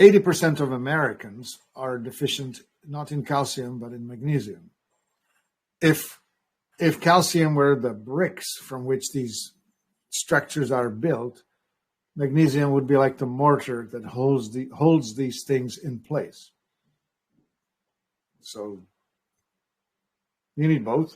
80% of Americans are deficient not in calcium but in magnesium. If calcium were the bricks from which these structures are built, magnesium would be like the mortar that holds these things in place. So you need both.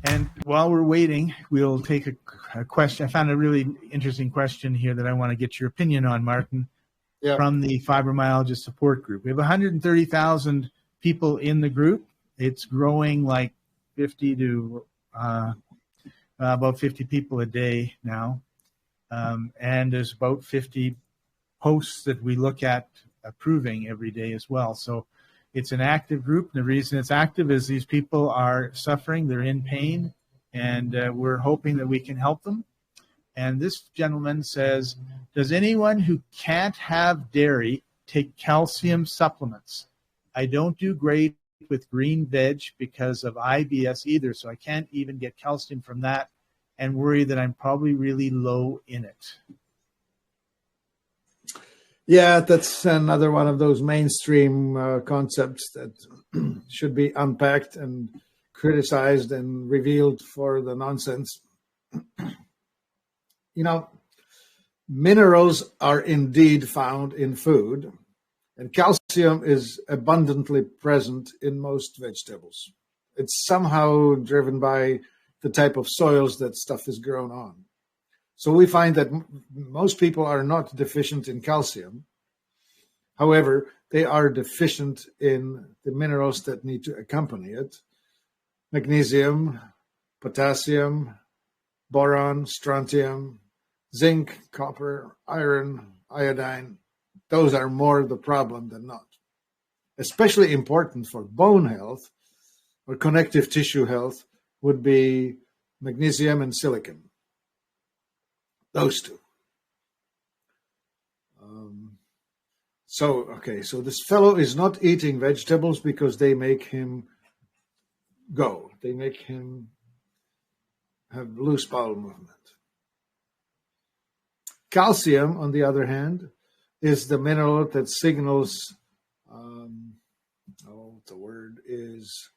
And while we're waiting, we'll take a question. I found a really interesting question here that I want to get your opinion on, Martin, from the Fibromyalgia Support Group. We have 130,000 people in the group. It's growing like 50 to about 50 people a day now. And there's about 50 posts that we look at approving every day as well. So it's an active group. The reason it's active is these people are suffering, they're in pain, and we're hoping that we can help them. And this gentleman says, does anyone who can't have dairy take calcium supplements? I don't do great with green veg because of IBS either, so I can't even get calcium from that and worry that I'm probably really low in it. Yeah, that's another one of those mainstream concepts that should be unpacked and criticized and revealed for the nonsense. You know, minerals are indeed found in food, and calcium is abundantly present in most vegetables. It's somehow driven by the type of soils that stuff is grown on. So we find that most people are not deficient in calcium. However, they are deficient in the minerals that need to accompany it. Magnesium, potassium, boron, strontium, zinc, copper, iron, iodine. Those are more the problem than not. Especially important for bone health or connective tissue health would be magnesium and silicon. Those two. So this fellow is not eating vegetables because they make him go. They make him have loose bowel movement. Calcium, on the other hand, is the mineral that signals, the word is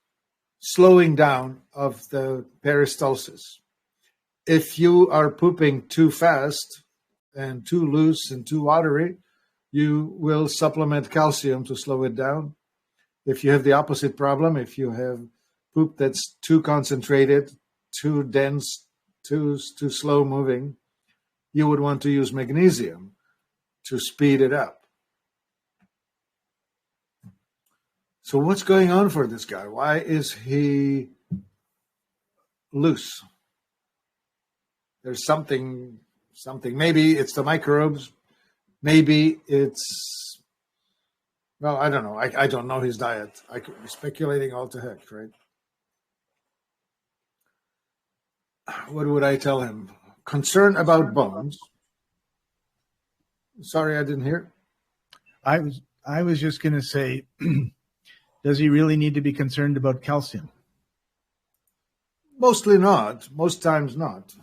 slowing down of the peristalsis. If you are pooping too fast and too loose and too watery, you will supplement calcium to slow it down. If you have the opposite problem, if you have poop that's too concentrated, too dense, too slow moving, you would want to use magnesium to speed it up. So what's going on for this guy? Why is he loose? There's something, maybe it's the microbes. Maybe it's, well, I don't know. I don't know his diet. I could be speculating all to heck, right? What would I tell him? Concern about bones. Sorry, I didn't hear. I was just going to say, does he really need to be concerned about calcium? Mostly not. Most times not.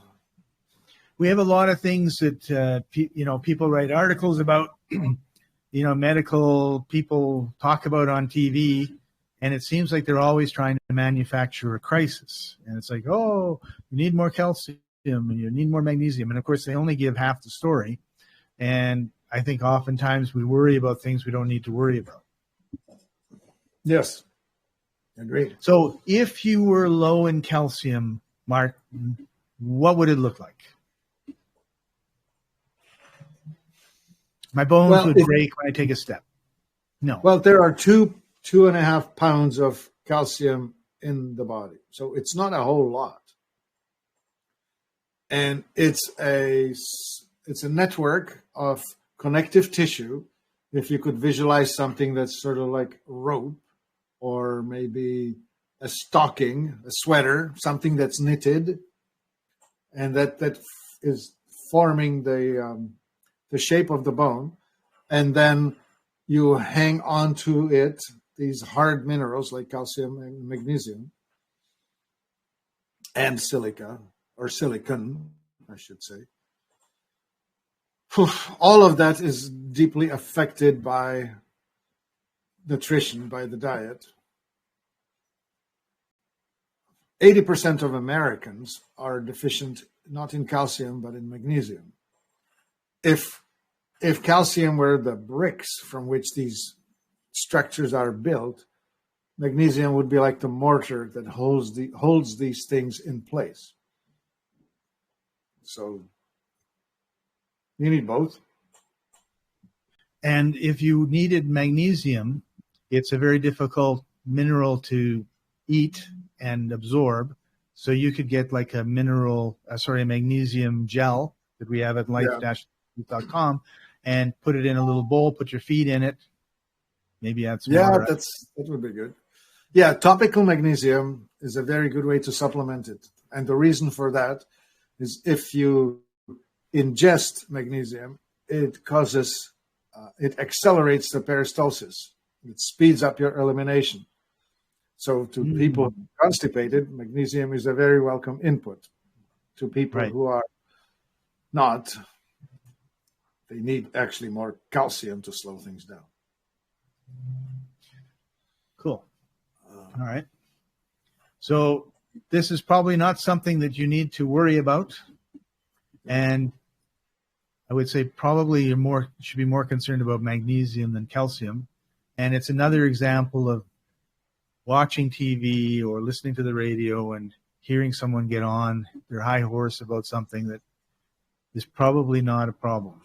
We have a lot of things that, people write articles about, medical people talk about on TV, and it seems like they're always trying to manufacture a crisis. And it's like, oh, you need more calcium and you need more magnesium. And of course, they only give half the story. And I think oftentimes we worry about things we don't need to worry about. Yes, agreed. So if you were low in calcium, Martin, what would it look like? My bones would break when I take a step. No. Well, there are 2.5 pounds of calcium in the body. So it's not a whole lot. And it's a network of connective tissue. If you could visualize something that's sort of like rope or maybe a stocking, a sweater, something that's knitted, and that is forming the shape of the bone. And then you hang on to it, these hard minerals like calcium and magnesium and silica, or silicon, I should say. All of that is deeply affected by nutrition, by the diet. 80% of Americans are deficient, not in calcium, but in magnesium. If calcium were the bricks from which these structures are built, magnesium would be like the mortar that holds these things in place. So you need both. And if you needed magnesium, it's a very difficult mineral to eat and absorb. So you could get like a magnesium gel that we have at life-com and put it in a little bowl, put your feet in it. Maybe add some water. That would be good. Yeah, topical magnesium is a very good way to supplement it. And the reason for that is if you ingest magnesium, it accelerates the peristalsis. It speeds up your elimination. So to people constipated, magnesium is a very welcome input. To people who are not, they need actually more calcium to slow things down. Cool. All right. So this is probably not something that you need to worry about. And I would say probably you should be more concerned about magnesium than calcium. And it's another example of watching TV or listening to the radio and hearing someone get on their high horse about something that is probably not a problem.